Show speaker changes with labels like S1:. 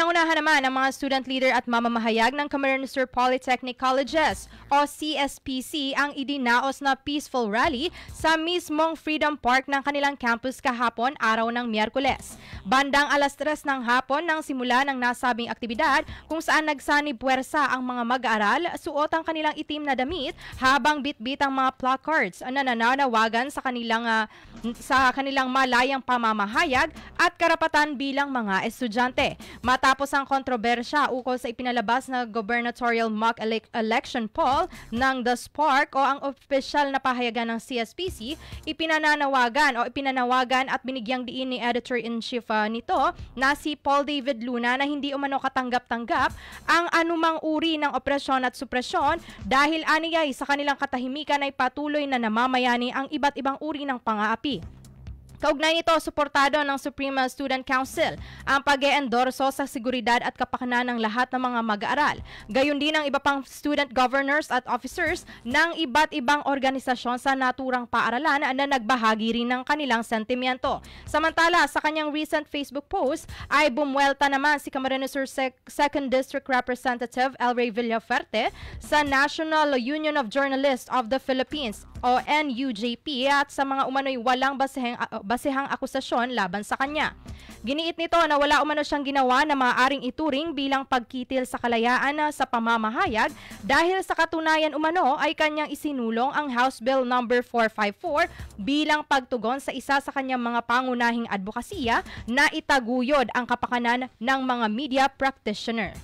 S1: Pinangunahan naman ng mga student leader at mamamahayag ng Camarines Sur Polytechnic Colleges o CSPC ang idinaos na peaceful rally sa mismong Freedom Park ng kanilang campus kahapon araw ng Miyerkules. Bandang alas 3 ng hapon nang simula ng nasabing aktibidad kung saan nagsanib puwersa ang mga mag-aaral, suot ang kanilang itim na damit habang bitbit ang mga placards na nananawagan sa kanilang malayang pamamahayag at karapatan bilang mga estudyante. Matapos ang kontrobersya ukol sa ipinalabas na gubernatorial mock election poll ng The Spark o ang opisyal na pahayagan ng CSPC, ipinanawagan at binigyang diin ni Editor-in-Chief nito na si Paul David Luna na hindi umano katanggap-tanggap ang anumang uri ng opresyon at supresyon dahil aniyay sa kanilang katahimikan ay patuloy na namamayani ang iba't ibang uri ng pang-aapi. Kaugnay nito, suportado ng Supreme Student Council ang pag-eendorso sa seguridad at kapakanan ng lahat ng mga mag-aaral. Gayon din ang iba pang student governors at officers ng iba't ibang organisasyon sa naturang paaralan na nagbahagi rin ng kanilang sentimiento. Samantala, sa kanyang recent Facebook post ay bumuelta naman si Camarines Sur 2nd District Representative Elray Villaferte sa National Union of Journalists of the Philippines o NUJP at sa mga umano'y walang basehang akusasyon laban sa kanya. Giniit nito na wala umano siyang ginawa na maaaring ituring bilang pagkitil sa kalayaan sa pamamahayag dahil sa katunayan umano ay kanyang isinulong ang House Bill No. 454 bilang pagtugon sa isa sa kanyang mga pangunahing advokasya na itaguyod ang kapakanan ng mga media practitioner.